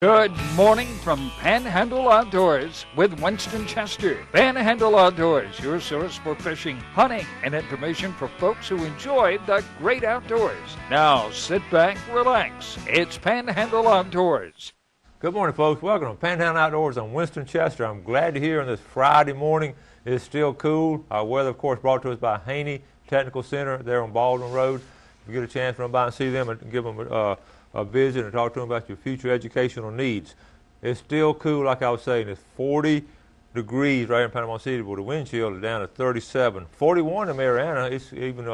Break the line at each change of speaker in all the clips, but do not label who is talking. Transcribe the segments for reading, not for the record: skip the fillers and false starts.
Good morning from Panhandle Outdoors with Winston Chester. Panhandle Outdoors, your source for fishing, hunting, and information for folks who enjoy the great outdoors. Now sit back, relax. It's Panhandle Outdoors.
Good morning, folks. Welcome to Panhandle Outdoors. I'm Winston Chester. I'm glad to hear on this Friday morning it's still cool. Our weather, of course, brought to us by Haney Technical Center there on Baldwin Road. If you get a chance to run by and see them and give them a visit and talk to them about your future educational needs. It's still cool, like I was saying. It's 40 degrees right in Panama City, but the wind chill is down to 37. 41 in Mariana. It's even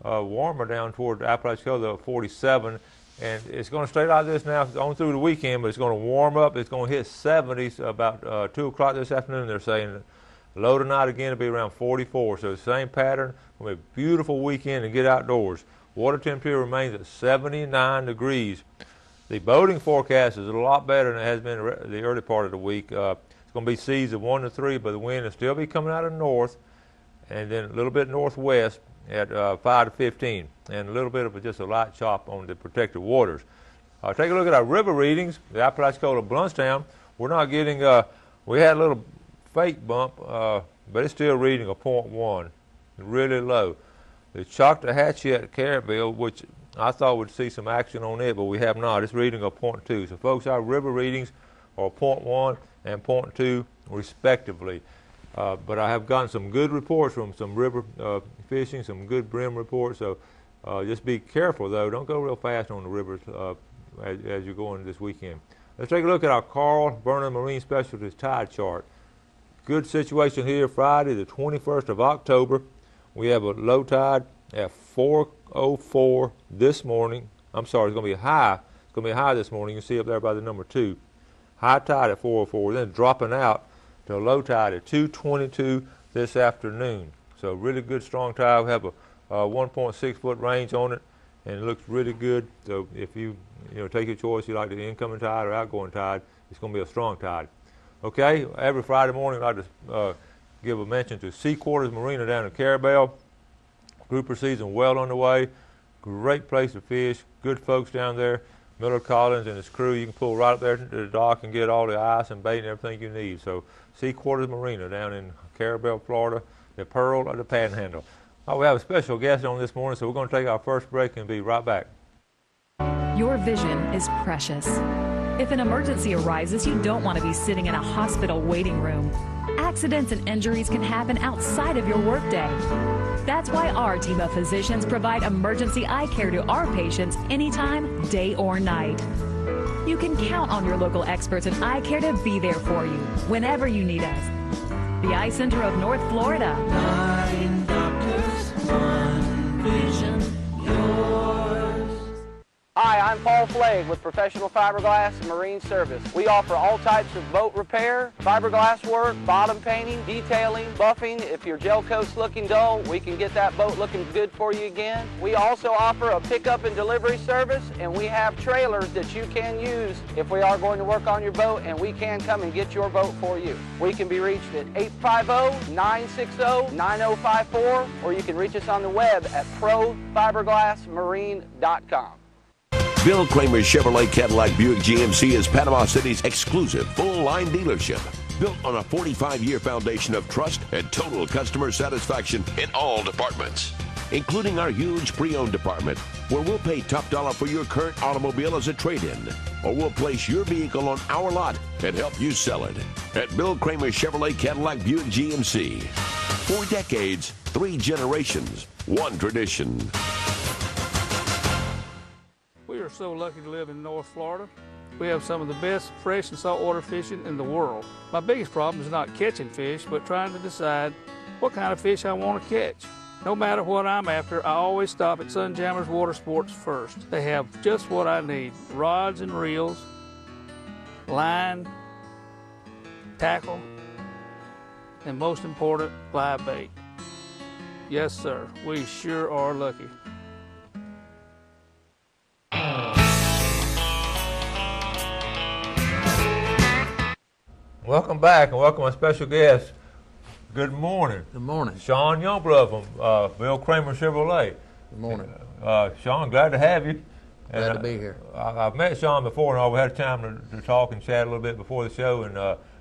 warmer down toward Apalachicola, 47. And it's going to stay like this now on through the weekend, but it's going to warm up. It's going to hit 70s about 2 o'clock this afternoon, they're saying. Low tonight again will be around 44. So the same pattern. It's going to be a beautiful weekend to get outdoors. Water temperature remains at 79 degrees. The boating forecast is a lot better than it has been the early part of the week. It's going to be seas of 1 to 3, but the wind will still be coming out of the north and then a little bit northwest at 5 to 15, and a little bit of just a light chop on the protected waters. Take a look at our river readings. The Apalachicola Bluntstown, we're not getting, we had a little fake bump, but it's still reading a 0.1, really low. The Choctawhatchee at Carabelle, which I thought would see some action on it, but we have not. It's reading a 0.2. So, folks, our river readings are 0.1 and 0.2 respectively. But I have gotten some good reports from some river fishing, some good brim reports. So just be careful, though. Don't go real fast on the rivers as you're going this weekend. Let's take a look at our Carl Burnham Marine Specialties tide chart. Good situation here Friday, the 21st of October. We have a low tide at 4:04 this morning. I'm sorry, it's going to be high. It's going to be high this morning. You can see up there by the number 2. High tide at 4:04, then dropping out to a low tide at 2:22 this afternoon. So really good strong tide. We have a 1.6 foot range on it, and it looks really good. So if you take your choice, you like the incoming tide or outgoing tide, it's going to be a strong tide. Okay, every Friday morning I like to give a mention to Sea Quarters Marina down in Carabelle. Grouper season well underway. Great place to fish. Good folks down there. Miller Collins and his crew. You can pull right up there to the dock and get all the ice and bait and everything you need. So Sea Quarters Marina down in Carabelle, Florida, the Pearl of the Panhandle. We have a special guest on this morning, so we're going to take our first break and be right back.
Your vision is precious. If an emergency arises, you don't want to be sitting in a hospital waiting room. Accidents and injuries can happen outside of your workday. That's why our team of physicians provide emergency eye care to our patients anytime, day or night. You can count on your local experts in eye care to be there for you whenever you need us. The Eye Center of North Florida.
9 doctors, 1 vision, yours.
Hi, I'm Paul Flagg with Professional Fiberglass Marine Service. We offer all types of boat repair, fiberglass work, bottom painting, detailing, buffing. If your gel coat's looking dull, we can get that boat looking good for you again. We also offer a pickup and delivery service, and we have trailers that you can use if we are going to work on your boat, and we can come and get your boat for you. We can be reached at 850-960-9054, or you can reach us on the web at profiberglassmarine.com.
Bill Kramer Chevrolet Cadillac Buick GMC is Panama City's exclusive full-line dealership, built on a 45-year foundation of trust and total customer satisfaction in all departments, including our huge pre-owned department, where we'll pay top dollar for your current automobile as a trade-in, or we'll place your vehicle on our lot and help you sell it. At Bill Kramer Chevrolet Cadillac Buick GMC, 4 decades, 3 generations, 1 tradition.
We are so lucky to live in North Florida. We have some of the best fresh and saltwater fishing in the world. My biggest problem is not catching fish, but trying to decide what kind of fish I want to catch. No matter what I'm after, I always stop at Sunjammers Water Sports first. They have just what I need: rods and reels, line, tackle, and most important, live bait. Yes, sir, we sure are lucky.
Welcome back, and welcome our special guest. Good morning.
Good morning.
Sean Youngblood from Bill Kramer Chevrolet.
Good morning.
Sean, glad to have you.
Glad to be here.
I've met Sean before, and all we had a time to talk and chat a little bit before the show, and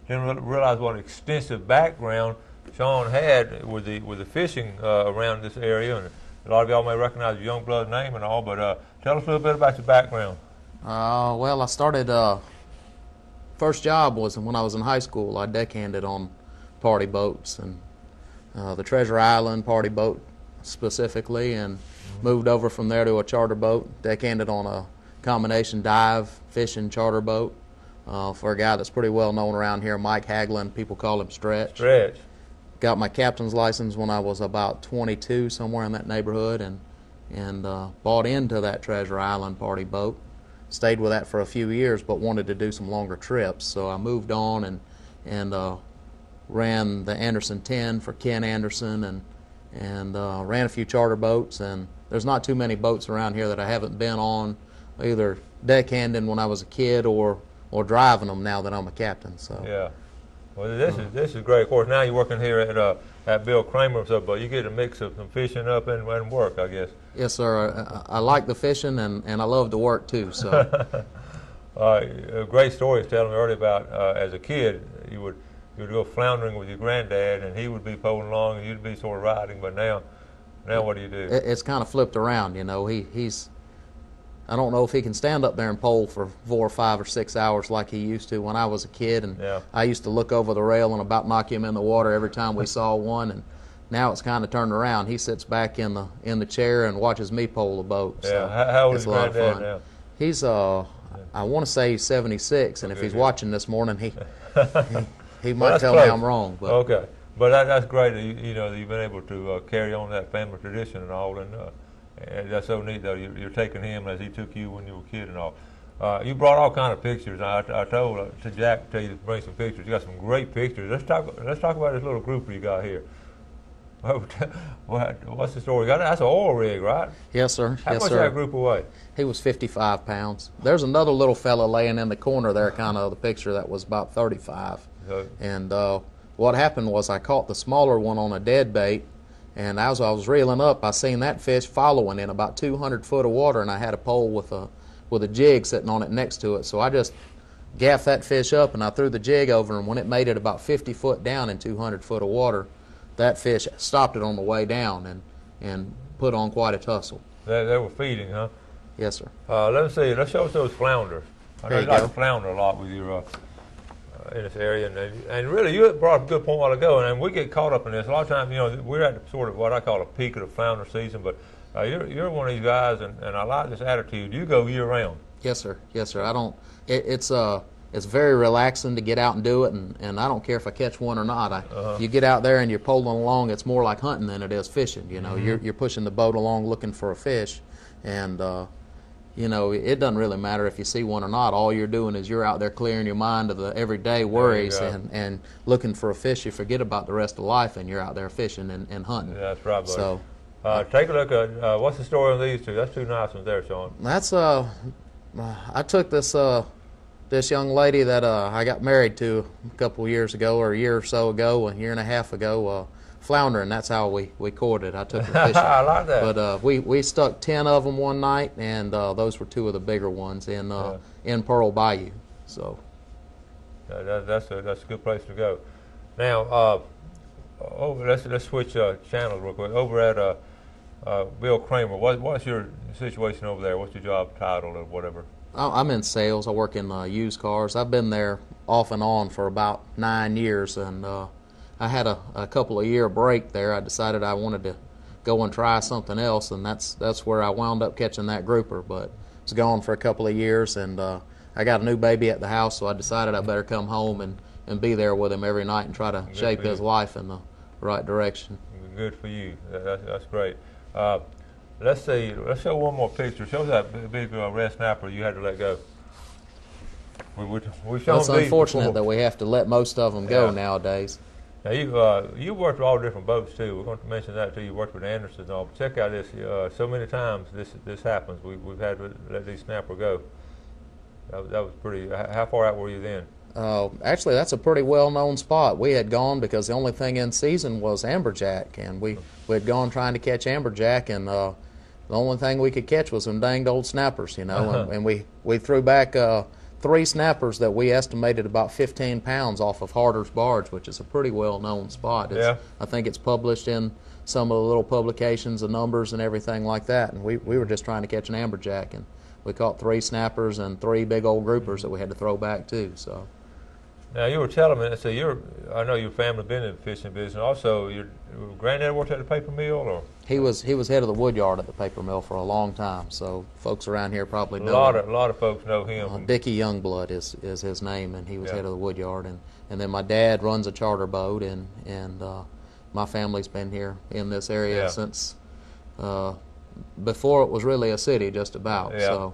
didn't realize what extensive background Sean had with the fishing around this area. And a lot of y'all may recognize your young blood name and all, but tell us a little bit about your background.
Well, I started, first job was when I was in high school. I deckhanded on party boats, and the Treasure Island party boat specifically, and moved over from there to a charter boat, deckhanded on a combination dive fishing charter boat for a guy that's pretty well known around here, Mike Haglin. People call him Stretch.
Stretch.
Got my captain's license when I was about 22, somewhere in that neighborhood, and bought into that Treasure Island party boat. Stayed with that for a few years, but wanted to do some longer trips. So I moved on and ran the Anderson 10 for Ken Anderson, and ran a few charter boats. And there's not too many boats around here that I haven't been on, either deckhanding when I was a kid or driving them now that I'm a captain. So
yeah. Well, this is great. Of course, now you're working here at Bill Kramer, so but you get a mix of some fishing up and work, I guess.
Yes, sir. I like the fishing, and I love to work too. So,
a great story was telling me earlier about as a kid you would go floundering with your granddad, and he would be pulling along, and you'd be sort of riding. But now what do you do?
It's kind of flipped around, you know. He's I don't know if he can stand up there and pole for 4 or 5 or 6 hours like he used to when I was a kid, and I used to look over the rail and about knock him in the water every time we saw one. And now it's kind of turned around. He sits back in the chair and watches me pole the boat.
Yeah.
So
how old
it's
is
a lot of
Granddad
fun.
now?
He's I want to say he's 76, and if he's watching this morning, he might tell me I'm wrong. But.
Okay, but that's great. That you've been able to carry on that family tradition and all, and that's so neat though. You're taking him as he took you when you were a kid and all. You brought all kind of pictures. I told to Jack to tell you to bring some pictures. You got some great pictures. Let's talk about this little group you got here. What's the story? That's an oil rig, right?
Yes, sir.
How much that group weigh?
He was 55 pounds. There's another little fella laying in the corner there, kind of the picture, that was about 35. And what happened was I caught the smaller one on a dead bait, and as I was reeling up, I seen that fish following in about 200 foot of water, and I had a pole with a jig sitting on it next to it. So I just gaffed that fish up, and I threw the jig over, and when it made it about 50 foot down in 200 foot of water, that fish stopped it on the way down and put on quite a tussle.
They were feeding, huh?
Yes, sir.
Let's see. Let's show us those flounders. I know you like to flounder a lot with your in this area, and really you brought up a good point a while ago, and we get caught up in this. A lot of times, we're at sort of what I call a peak of the flounder season, but you're one of these guys, and I like this attitude. You go year round.
Yes, sir. Yes, sir. I don't. It's very relaxing to get out and do it, and I don't care if I catch one or not. You get out there and you're poling along. It's more like hunting than it is fishing. You're pushing the boat along looking for a fish, and it doesn't really matter if you see one or not. All you're doing is you're out there clearing your mind of the everyday worries and looking for a fish. You forget about the rest of life, and you're out there fishing and hunting.
Yeah, that's right, buddy.
So,
take a look at what's the story on these two. That's two nice ones there, Sean.
That's I took this young lady that I got married to a couple years ago, or a year or so ago, a year and a half ago, floundering. That's how we courted. I took her fishing.
I like that.
But we stuck 10 of them one night, and those were two of the bigger ones in Pearl Bayou. So
that's a good place to go. Now, let's switch channels real quick. Over at Bill Kramer, what's your situation over there? What's your job title or whatever?
I'm in sales. I work in used cars. I've been there off and on for about 9 years, and I had a couple of year break there. I decided I wanted to go and try something else, and that's where I wound up catching that grouper. But I was gone for a couple of years, and I got a new baby at the house, so I decided I better come home and be there with him every night and try to shape his life in the right direction.
Good for you. That's great. Let's see. Let's show one more picture. Show that big red snapper you had to let go. We showed
It's unfortunate that we have to let most of them go nowadays.
Now you worked with all different boats too. We're going to mention that too. You worked with Anderson and all. But check out this. So many times this happens. We've had to let these snapper go. That was pretty. How far out were you then?
Actually, that's a pretty well-known spot. We had gone because the only thing in season was amberjack, and we had gone trying to catch amberjack, and the only thing we could catch was some danged old snappers, you know, and we threw back 3 snappers that we estimated about 15 pounds off of Harder's Barge, which is a pretty well-known spot. I think it's published in some of the little publications, the numbers and everything like that, and we were just trying to catch an amberjack, and we caught 3 snappers and 3 big old groupers that we had to throw back too. So.
Now you were telling me, so I know your family been in the fishing business. Also, your granddad worked at the paper mill, or
he was head of the wood yard at the paper mill for a long time. So folks around here probably know.
A lot of folks know him.
Dickie Youngblood is his name, and he was head of the wood yard. And then my dad runs a charter boat, and my family's been here in this area since before it was really a city, just about.
Yeah.
So.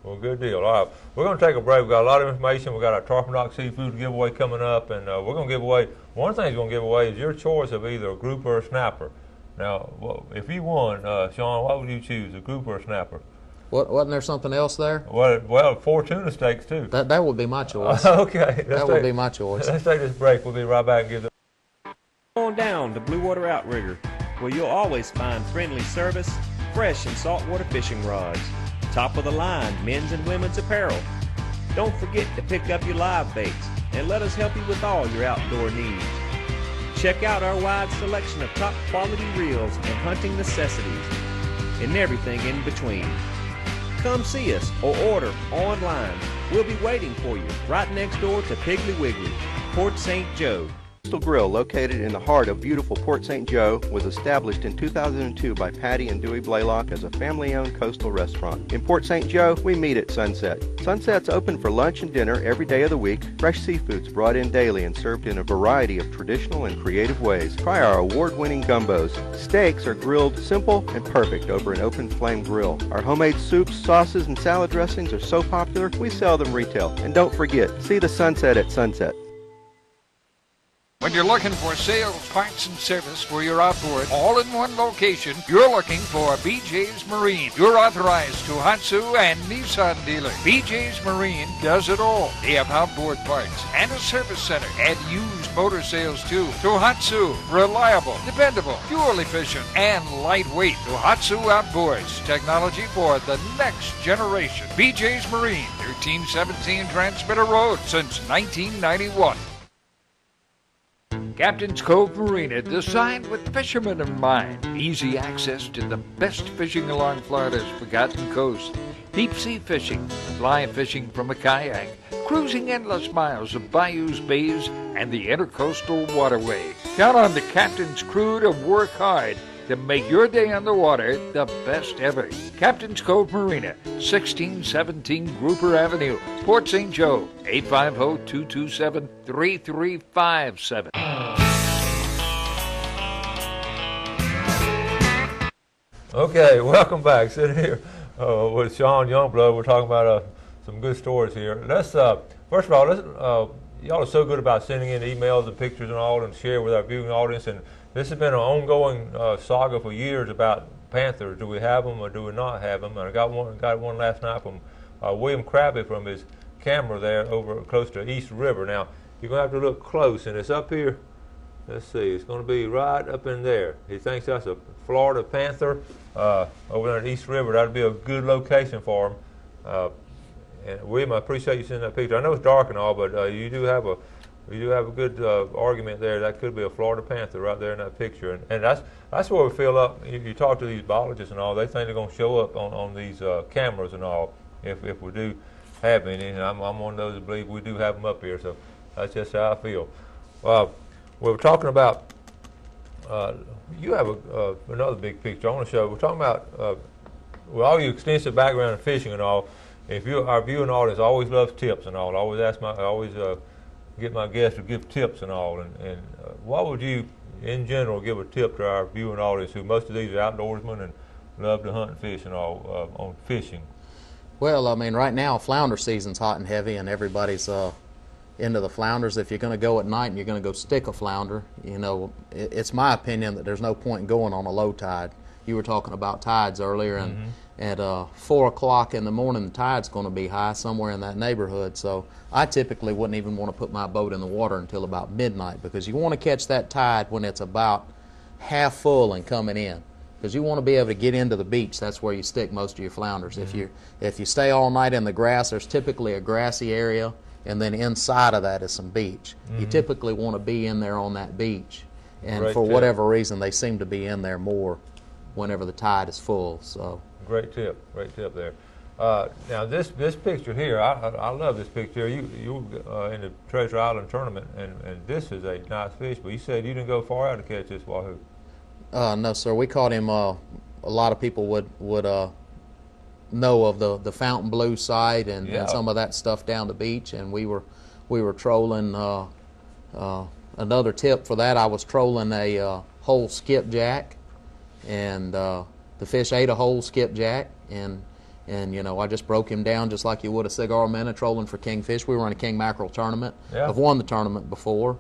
Well, good deal. All right, we're going to take a break. We've got a lot of information. We've got our Tarpon Rock Seafood giveaway coming up, and we're going to give away, one of the things we're going to give away is your choice of either a grouper or a snapper. Now, if you won, Sean, what would you choose, a grouper or a snapper?
Wasn't there something else there?
Well, 4 tuna steaks, too.
That would be my choice.
Okay.
That would be my choice.
Let's take this break. We'll be right back and give the...
Come on down to Blue Water Outrigger, where you'll always find friendly service, fresh and saltwater fishing rods, top of the line men's and women's apparel. Don't forget to pick up your live baits and let us help you with all your outdoor needs. Check out our wide selection of top quality reels and hunting necessities and everything in between. Come see us or order online. We'll be waiting for you right next door to Piggly Wiggly, Port St. Joe.
Coastal Grill, located in the heart of beautiful Port St. Joe, was established in 2002 by Patty and Dewey Blaylock as a family-owned coastal restaurant. In Port St. Joe, we meet at sunset. Sunset's open for lunch and dinner every day of the week. Fresh seafood's brought in daily and served in a variety of traditional and creative ways. Try our award-winning gumbos. Steaks are grilled simple and perfect over an open flame grill. Our homemade soups, sauces, and salad dressings are so popular, we sell them retail. And don't forget, see the sunset at sunset.
When you're looking for sales, parts, and service for your outboard, all in one location, you're looking for BJ's Marine, your authorized Tohatsu and Nissan dealer. BJ's Marine does it all. They have outboard parts and a service center and used motor sales too. Tohatsu, reliable, dependable, fuel efficient, and lightweight. Tohatsu Outboards, technology for the next generation. BJ's Marine, 1317 Transmitter Road since 1991. Captain's Cove Marina, designed with fishermen in mind. Easy access to the best fishing along Florida's Forgotten Coast. Deep sea fishing, fly fishing from a kayak, cruising endless miles of bayous, bays, and the intercoastal waterway. Count on the captain's crew to work hard to make your day on the water the best ever. Captain's Cove Marina, 1617 Grouper Avenue, Port St. Joe, 850-227-3357.
Okay, welcome back. Sitting here with Sean Youngblood. We're talking about some good stories here. Let's first of all, y'all are so good about sending in emails and pictures and all, and share with our viewing audience. And this has been an ongoing saga for years about panthers. Do we have them or do we not have them? And I got one last night from William Crabby from his camera there over close to East River. Now you're gonna have to look close, and it's up here. Let's see, it's going to be right up in there. He thinks that's a Florida panther over there in East River. That'd be a good location for him. And William, I appreciate you sending that picture. I know it's dark and all, but you do have a good argument there. That could be a Florida panther right there in that picture. And that's where we feel up. You talk to these biologists and all, they think they're going to show up on these cameras and all if we do have any. And I'm one of those that believe we do have them up here. So that's just how I feel. We're talking about, you have another big picture I want to show. We're talking about, with all your extensive background in fishing and all, our viewing audience always loves tips and all. I always get my guests to give tips and all. And what would you, in general, give a tip to our viewing audience, who most of these are outdoorsmen and love to hunt and fish and all, on fishing?
Well, I mean, right now, flounder season's hot and heavy, and everybody's into the flounders. If you're going to go at night and you're going to go stick a flounder, you know, it's my opinion that there's no point in going on a low tide. You were talking about tides earlier, and at 4 o'clock in the morning, the tide's going to be high somewhere in that neighborhood. So I typically wouldn't even want to put my boat in the water until about midnight, because you want to catch that tide when it's about half full and coming in. because you want to be able to get into the beach. That's where you stick most of your flounders. If you stay all night in the grass, there's typically a grassy area, and then inside of that is some beach. You typically want to be in there on that beach, and
Great
for
tip.
whatever reason, they seem to be in there more whenever the tide is full. So
great tip there. Now this picture here, I love this picture. You in the Treasure Island tournament, and this is a nice fish. But you said you didn't go far out to catch this wahoo.
No, sir. We caught him. A lot of people would know of the Fountain Blue site and some of that stuff down the beach, and we were trolling. Another tip for that, I was trolling a whole skipjack, and the fish ate a whole skipjack, and I just broke him down just like you would a cigar minnow trolling for kingfish. We were in a king mackerel tournament. I've won the tournament before,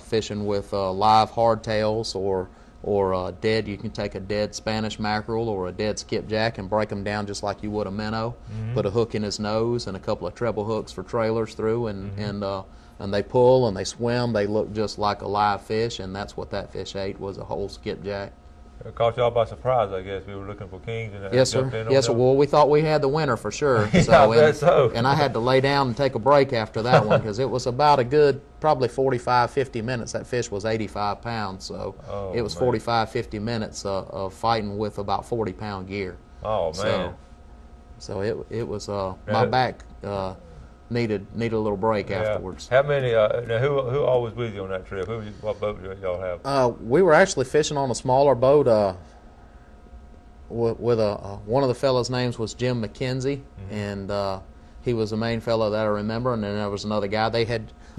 fishing with live hardtails or dead. You can take a dead Spanish mackerel or a dead skipjack and break them down just like you would a minnow. Put a hook in his nose and a couple of treble hooks for trailers through, and they pull and they swim. They look just like a live fish, and that's what that fish ate, was a whole skipjack.
It caught y'all by surprise, I guess. We were looking for kings. And
yes, sir. Yes, sir. Well, we thought we had the winner for sure. And I had to lay down and take a break after that one, because it was about a good probably 45, 50 minutes. That fish was 85 pounds, so it was 45, 50 minutes of fighting with about 40-pound gear.
Oh, man.
So it was my back needed a little break afterwards.
How many? Now, who all was with you on that trip? What boat did y'all have?
We were actually fishing on a smaller boat. With one of the fellows' names was Jim McKenzie, and he was the main fellow that I remember. And then there was another guy.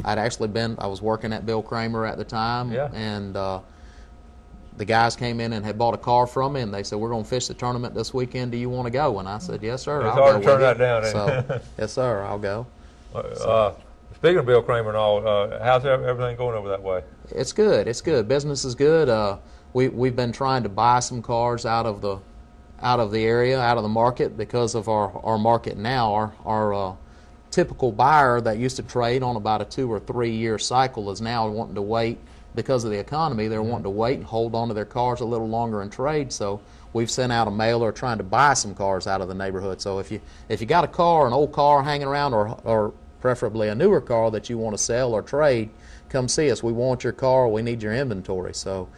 I was working at Bill Kramer at the time, and the guys came in and had bought a car from me, and they said, "We're going to fish the tournament this weekend. Do you want to go?" And I said, "Yes, sir."
It's hard to turn that down.
So, yes, sir, I'll go.
Speaking of Bill Kramer and all, how's everything going over that way?
It's good. It's good. Business is good. We've been trying to buy some cars out of the area, out of the market, because of our market now. Our typical buyer that used to trade on about a 2 or 3 year cycle is now wanting to wait because of the economy. They're wanting to wait and hold on to their cars a little longer and trade. So we've sent out a mailer trying to buy some cars out of the neighborhood. So if you got a car, an old car hanging around, or preferably a newer car that you want to sell or trade, come see us. We want your car. We need your inventory. So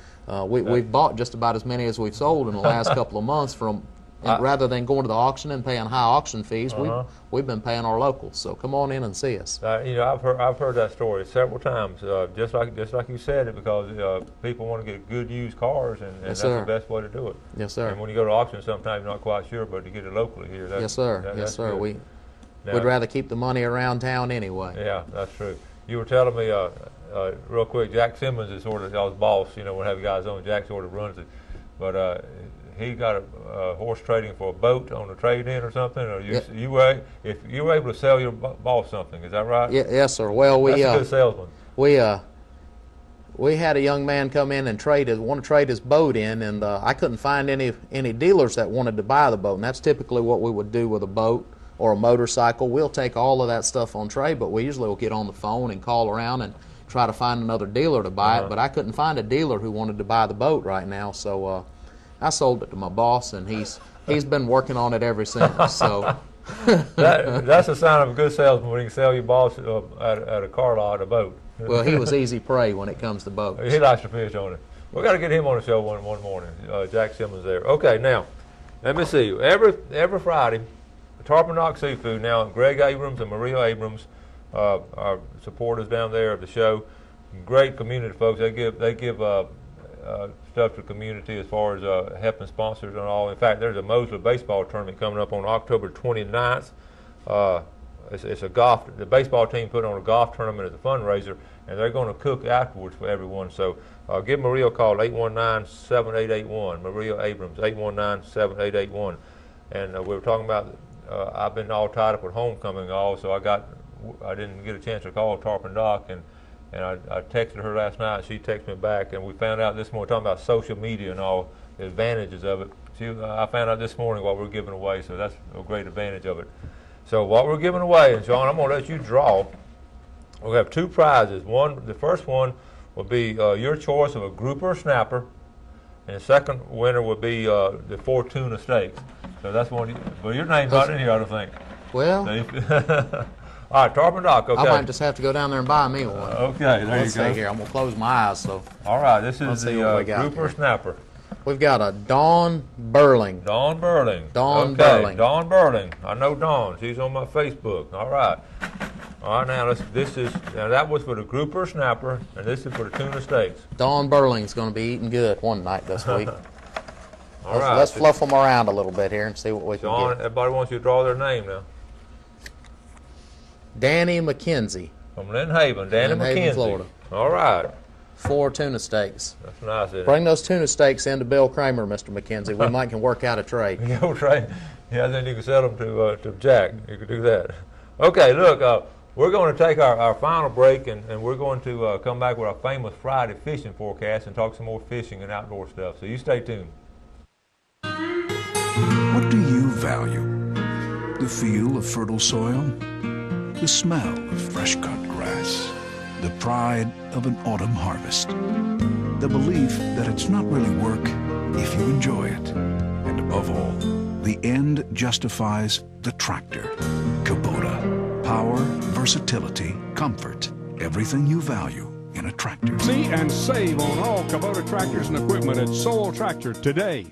we've bought just about as many as we've sold in the last couple of months rather than going to the auction and paying high auction fees. We've been paying our locals. So come on in and see us.
I've heard that story several times, just like you said it, because people want to get good used cars, and that's the best way to do it.
Yes, sir.
And when you go to auction, sometimes you're not quite sure, but to get it locally here,
yes, sir. Yes, sir.
Good.
We'd rather keep the money around town anyway.
Yeah, that's true. You were telling me real quick, Jack Simmons is sort of y'all's boss. When have guys on, Jack sort of runs it, but he got a horse trading for a boat on a trade-in or something, or if you were able to sell your boss something, is that right?
Yes, sir. Well,
that's a good salesman.
We had a young man come in and want to trade his boat in, and I couldn't find any dealers that wanted to buy the boat, and that's typically what we would do with a boat or a motorcycle. We'll take all of that stuff on trade, but we usually will get on the phone and call around and try to find another dealer to buy it. But I couldn't find a dealer who wanted to buy the boat right now, so I sold it to my boss, and he's been working on it ever since. So
that's a sign of a good salesman when he can sell your boss at a car lot a boat.
Well, he was easy prey when it comes to boats.
He likes to fish on it. We got to get him on the show one morning. Jack Simmons there. Okay, now let me see. Every Friday, Tarpon Rock Seafood. Now, Greg Abrams and Maria Abrams are supporters down there of the show. Great community folks. They give stuff to the community as far as helping sponsors and all. In fact, there's a Mosley baseball tournament coming up on October 29th. It's a golf. The baseball team put on a golf tournament as a fundraiser, and they're going to cook afterwards for everyone. So give Maria a call, 819-7881. Maria Abrams, 819-7881. And we were talking about. I've been all tied up with homecoming so I didn't get a chance to call Tarpon Dock, and I texted her last night. She texted me back, and we found out this morning, talking about social media and all the advantages of it. I found out this morning what we're giving away, so that's a great advantage of it. So what we're giving away, and Sean, I'm going to let you draw. We'll have 2 prizes. The first one will be your choice of a grouper or snapper, and the second winner would be the 4 tuna steaks. So that's one. Well, your name's not in here, I don't think.
Well,
all right, Tarpon Dock. Okay.
I might just have to go down there and buy me one.
Okay, there
Let's
you go.
see here. I'm gonna close my eyes. So.
All right, this is the
grouper
grouper snapper.
We've got a Dawn Burling.
Dawn Burling.
Dawn
okay,
Burling.
Dawn Burling. I know Dawn. She's on my Facebook. All right. All right, now now that was for the grouper snapper, and this is for the tuna steaks.
Dawn Burling's going to be eating good one night this week.
All right.
Let's fluff them around a little bit here and see what we
Dawn,
can get.
everybody wants you to draw their name now.
Danny McKenzie.
From Lynn Haven, Danny
Lynn Haven,
McKenzie.
Florida.
All right.
4 tuna steaks.
That's nice, isn't it?
Bring those tuna steaks into Bill Kramer, Mr. McKenzie. We might can work out a trade.
Go trade. Yeah, then you can sell them to Jack. You could do that. Okay, look, we're going to take our final break, and we're going to come back with our famous Friday fishing forecast and talk some more fishing and outdoor stuff. So you stay tuned.
What do you value? The feel of fertile soil? The smell of fresh-cut grass? The pride of an autumn harvest? The belief that it's not really work if you enjoy it? And above all, the end justifies the tractor. Kubota. Power, versatility, comfort. Everything you value in a tractor.
See and save on all Kubota tractors and equipment at Soul Tractor today.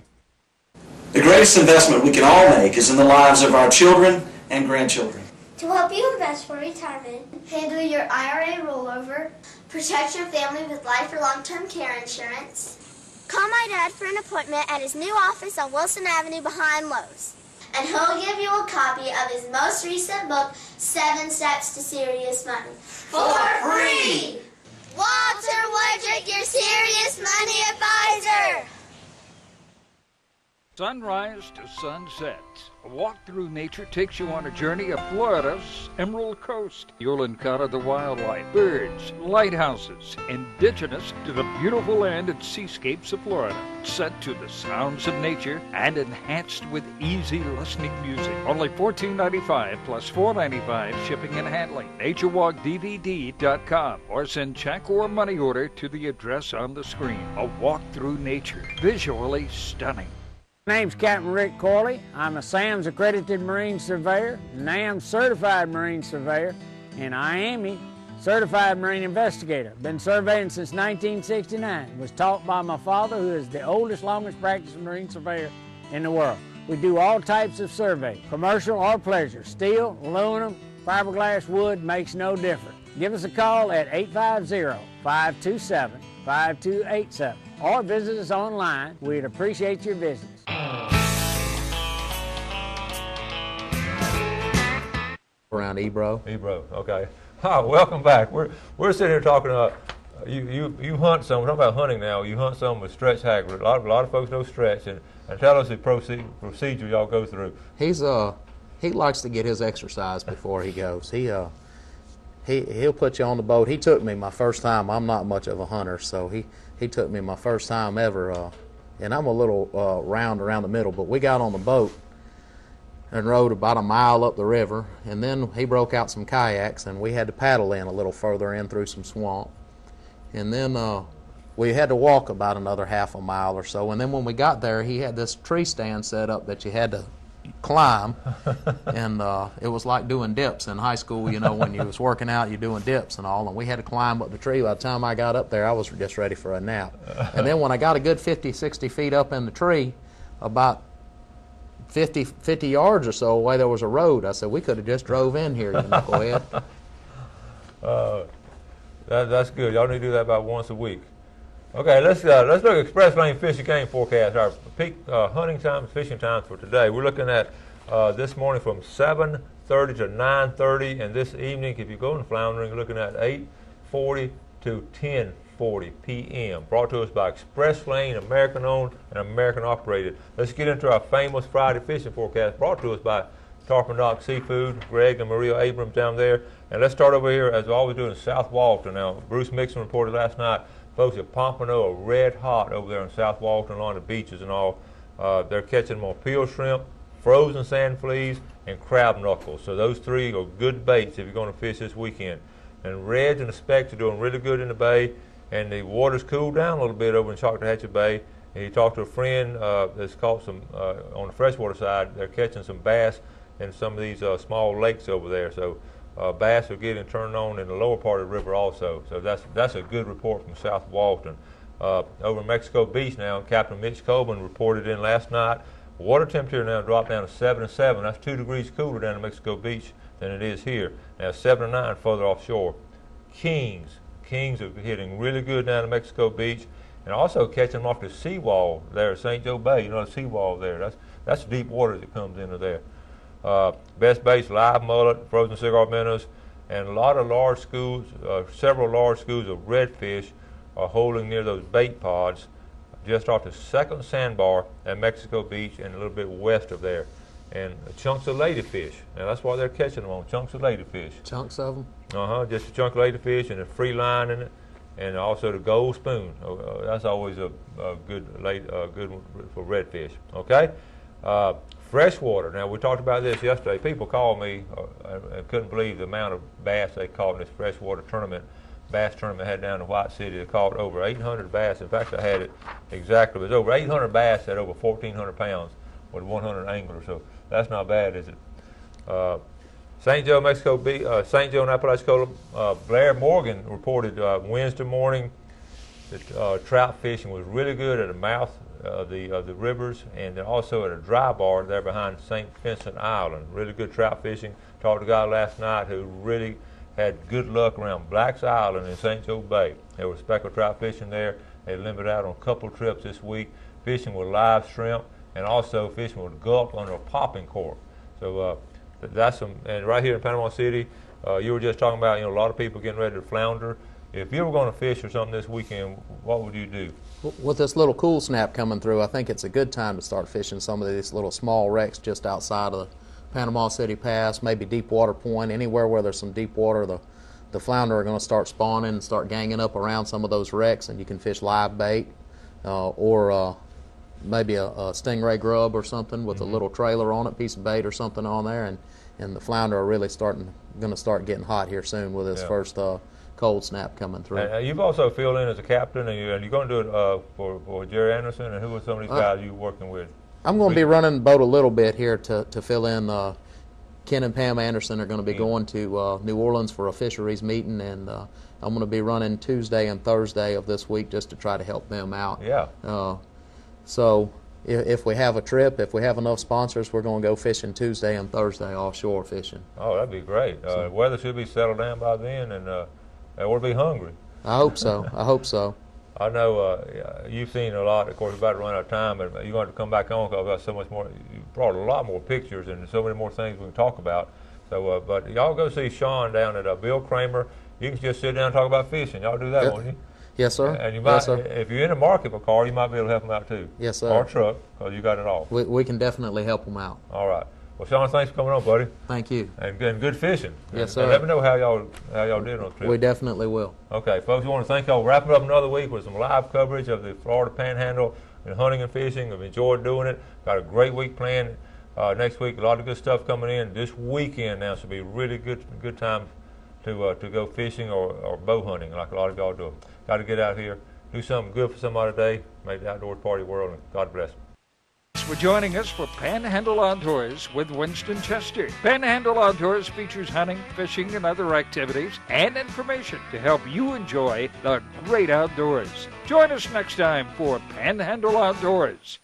The greatest investment we can all make is in the lives of our children and grandchildren.
To help you invest for retirement, handle your IRA rollover, protect your family with life or long-term care insurance, call my dad for an appointment at his new office on Wilson Avenue behind Lowe's. And he'll give you a copy of his most recent book, 7 Steps to Serious Money. For free! Waterlogic, your serious money advisor!
Sunrise to sunset. A walk through nature takes you on a journey of Florida's Emerald Coast. You'll encounter the wildlife, birds, lighthouses, indigenous to the beautiful land and seascapes of Florida. Set to the sounds of nature and enhanced with easy listening music. Only $14.95 plus $4.95 shipping and handling. NatureWalkDVD.com or send check or money order to the address on the screen. A walk through nature. Visually stunning.
My name's Captain Rick Corley. I'm a SAMS accredited Marine Surveyor, NAMS certified Marine Surveyor, and IAME certified Marine Investigator. Been surveying since 1969. Was taught by my father, who is the oldest, longest practicing Marine Surveyor in the world. We do all types of survey, commercial or pleasure. Steel, aluminum, fiberglass, wood, makes no difference. Give us a call at 850-527-5287 or visit us online. We'd appreciate your visits.
Around Ebro.
Ebro, okay. Hi, welcome back. We're sitting here talking about you hunt some. We're talking about hunting now. You hunt some with Stretch Haggard. A lot of folks know Stretch, and tell us the procedure y'all go through.
He likes to get his exercise before he goes. He'll put you on the boat. He took me my first time. I'm not much of a hunter, so he took me my first time ever, and I'm a little round around the middle. But we got on the boat and rode about a mile up the river, and then he broke out some kayaks, and we had to paddle in a little further in through some swamp. And then we had to walk about another half a mile or so, and then when we got there, he had this tree stand set up that you had to climb, and it was like doing dips in high school, you know, when you was working out, you're doing dips and all, and we had to climb up the tree. By the time I got up there, I was just ready for a nap. And then when I got a good 50, 60 feet up in the tree, about 50 yards or so away, there was a road. I said, we could have just drove in here, you knucklehead.
That's good. Y'all need to do that about once a week. Okay, let's look at Express Lane Fish and Game forecast. Our peak hunting times, fishing times for today. We're looking at this morning from 7:30 to 9:30, and this evening, if you go in floundering, you're looking at 8:40 to 10:40 p.m. Brought to us by Express Lane, American-owned and American-operated. Let's get into our famous Friday fishing forecast, brought to us by Tarpon Dock Seafood, Greg and Maria Abrams down there. And let's start over here, as we always do, in South Walton. Now, Bruce Mixon reported last night, folks at Pompano are red hot over there in South Walton along the beaches and all. They're catching them on peel shrimp, frozen sand fleas, and crab knuckles. So those three are good baits if you're going to fish this weekend. And Reds and the Specks are doing really good in the bay, and the water's cooled down a little bit over in Choctawhatchee Bay, He talked to a friend that's caught some, on the freshwater side, they're catching some bass in some of these small lakes over there. So bass are getting turned on in the lower part of the river also. So that's a good report from south of Walton. Over in Mexico Beach now, Captain Mitch Coleman reported in last night. Water temperature now dropped down to 77. That's 2 degrees cooler down in Mexico Beach than it is here. Now 79 further offshore. Kings are hitting really good down in Mexico Beach, and also catching them off the seawall there at St. Joe Bay. You know the seawall there. That's deep water that comes into there. Best baits, live mullet, frozen cigar minnows, and a lot of large schools, several large schools of redfish are holding near those bait pods just off the second sandbar at Mexico Beach and a little bit west of there. And chunks of ladyfish. Now that's why they're catching them on, chunks of ladyfish.
Chunks of them?
Just a chunk of ladyfish and a free line in it, and also the gold spoon. That's always a good one for redfish. Okay? Freshwater. Now we talked about this yesterday. People called me and couldn't believe the amount of bass they caught in this freshwater tournament. Bass tournament had down in White City. They caught over 800 bass. In fact, I had it exactly. It was over 800 bass at over 1,400 pounds with 100 anglers. So that's not bad, is it? St. Joe, Mexico Beach, St. Joe and Apalachicola. Blair Morgan reported Wednesday morning that trout fishing was really good at the mouth of the rivers, and then also at a dry bar there behind St. Vincent Island. Really good trout fishing. Talked to a guy last night who really had good luck around Black's Island in St. Joe Bay. There was speckled trout fishing there. They limited out on a couple of trips this week, fishing with live shrimp and also fishing with gulp under a popping cork. So that's some, and right here in Panama City, you were just talking about, a lot of people getting ready to flounder. If you were going to fish or something this weekend, what would you do?
With this little cool snap coming through, I think it's a good time to start fishing some of these little small wrecks just outside of the Panama City Pass, maybe Deepwater Point, anywhere where there's some deep water. The flounder are going to start spawning and start ganging up around some of those wrecks, and you can fish live bait or maybe a stingray grub or something with a little trailer on it, piece of bait or something on there, and the flounder are really going to start getting hot here soon with this first cold snap coming through.
You've also filled in as a captain, and you're going to do it for Jerry Anderson, and who are some of these guys you're working with?
I'm going to be running the boat a little bit here to fill in. Ken and Pam Anderson are going to be going to New Orleans for a fisheries meeting, and I'm going to be running Tuesday and Thursday of this week just to try to help them out.
Yeah.
So if we have a trip, if we have enough sponsors, we're going to go fishing Tuesday and Thursday offshore fishing.
Oh, that'd be great. The weather should be settled down by then, and we'll be hungry.
I hope so. I hope so.
I know you've seen a lot. Of course, we're about to run out of time, but you're going to come back on because I've got so much more. You brought a lot more pictures and so many more things we can talk about. So, but y'all go see Sean down at Bill Kramer. You can just sit down and talk about fishing. Y'all do that, won't you?
Yes, sir.
And you might, if you're in the market for a car, you might be able to help them out too.
Yes, sir.
Or a truck, because you got it all.
We can definitely help them out.
All right. Well, Sean, thanks for coming on, buddy.
Thank you.
And good fishing.
Yes, sir.
And let me know how y'all did on the trip.
We definitely will.
Okay, folks, we want to thank y'all. Wrapping up another week with some live coverage of the Florida Panhandle and hunting and fishing. I've enjoyed doing it. Got a great week planned next week. A lot of good stuff coming in this weekend now. So it'll be a really good time to go fishing or bow hunting like a lot of y'all do. Got to get out here, do something good for somebody today, make the outdoors party world, and God bless.
Thanks for joining us for Panhandle Outdoors with Winston Chester. Panhandle Outdoors features hunting, fishing, and other activities and information to help you enjoy the great outdoors. Join us next time for Panhandle Outdoors.